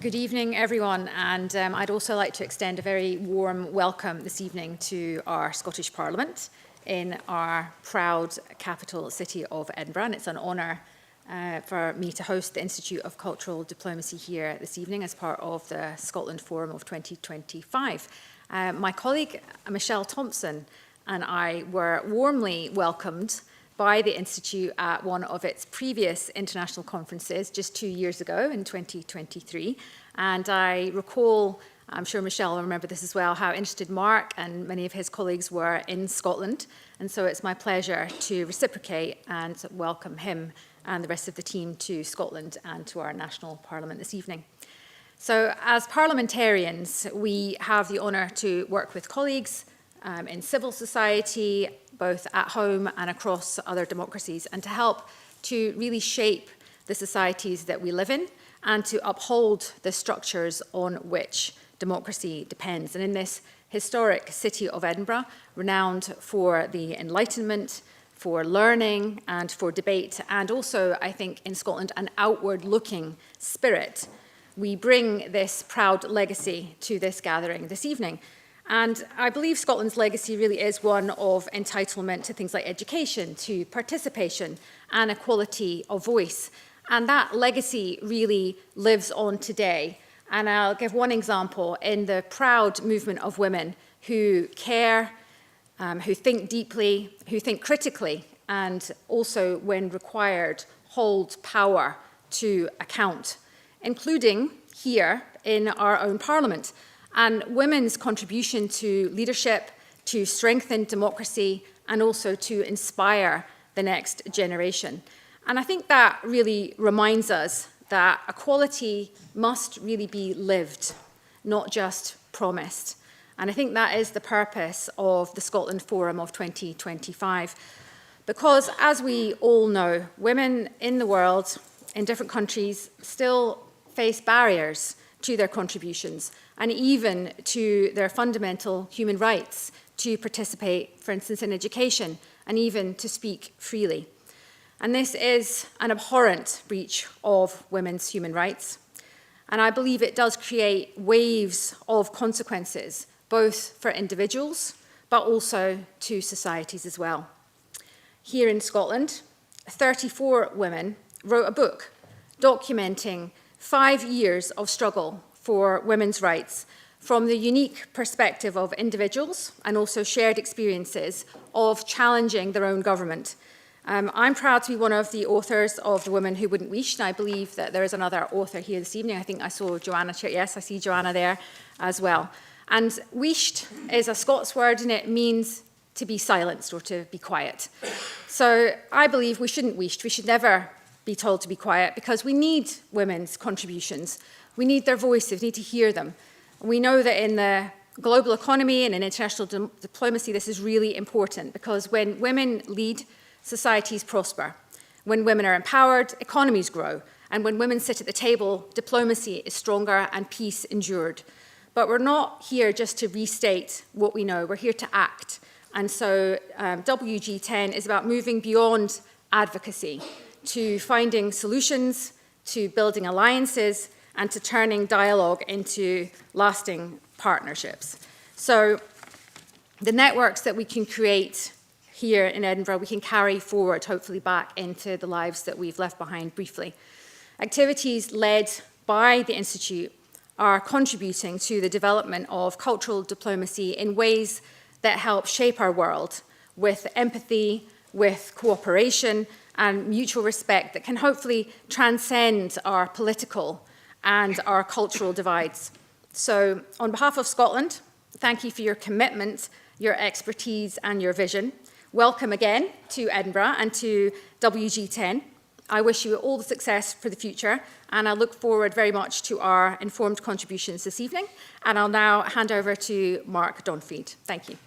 Good evening, everyone, and I'd also like to extend a very warm welcome this evening to our Scottish Parliament in our proud capital city of Edinburgh. And it's an honour for me to host the Institute of Cultural Diplomacy here this evening as part of the Scotland Forum of 2025. My colleague Michelle Thompson and I were warmly welcomed by the Institute at one of its previous international conferences just 2 years ago in 2023. And I recall, I'm sure Michelle will remember this as well, how interested Mark and many of his colleagues were in Scotland. And so it's my pleasure to reciprocate and welcome him and the rest of the team to Scotland and to our national parliament this evening. So as parliamentarians, we have the honour to work with colleagues in civil society, both at home and across other democracies, and to help to really shape the societies that we live in and to uphold the structures on which democracy depends. And in this historic city of Edinburgh, renowned for the Enlightenment, for learning and for debate, and also, I think, in Scotland, an outward-looking spirit, we bring this proud legacy to this gathering this evening. And I believe Scotland's legacy really is one of entitlement to things like education, to participation and equality of voice. And that legacy really lives on today. And I'll give one example in the proud movement of women who care, who think deeply, who think critically, and also, when required, hold power to account, including here in our own parliament. And women's contribution to leadership, to strengthen democracy, and also to inspire the next generation. And I think that really reminds us that equality must really be lived, not just promised. And I think that is the purpose of the Scotland Forum of 2025. Because, as we all know, women in the world, in different countries, still face barriers to their contributions and even to their fundamental human rights to participate, for instance, in education and even to speak freely. And this is an abhorrent breach of women's human rights. And I believe it does create waves of consequences, both for individuals, but also to societies as well. Here in Scotland, 34 women wrote a book documenting 5 years of struggle for women's rights from the unique perspective of individuals and also shared experiences of challenging their own government. I'm proud to be one of the authors of The Woman Who Wouldn't Wish, and I believe that there is another author here this evening. I think I saw Joanna. Yes, I see Joanna there as well. And wisht is a Scots word, and it means to be silenced or to be quiet. So I believe we shouldn't wish. We should never be told to be quiet, because we need women's contributions. We need their voices, we need to hear them. We know that in the global economy and in international diplomacy, this is really important, because when women lead, societies prosper. When women are empowered, economies grow. And when women sit at the table, diplomacy is stronger and peace endured. But we're not here just to restate what we know, we're here to act. And so WG10 is about moving beyond advocacy to finding solutions, to building alliances, and to turning dialogue into lasting partnerships. So the networks that we can create here in Edinburgh, we can carry forward, hopefully back into the lives that we've left behind briefly. Activities led by the Institute are contributing to the development of cultural diplomacy in ways that help shape our world with empathy, with cooperation, and mutual respect that can hopefully transcend our political and our cultural divides. So, on behalf of Scotland, thank you for your commitment, your expertise, and your vision. Welcome again to Edinburgh and to WG10. I wish you all the success for the future, and I look forward very much to our informed contributions this evening. And I'll now hand over to Mark Donfried. Thank you.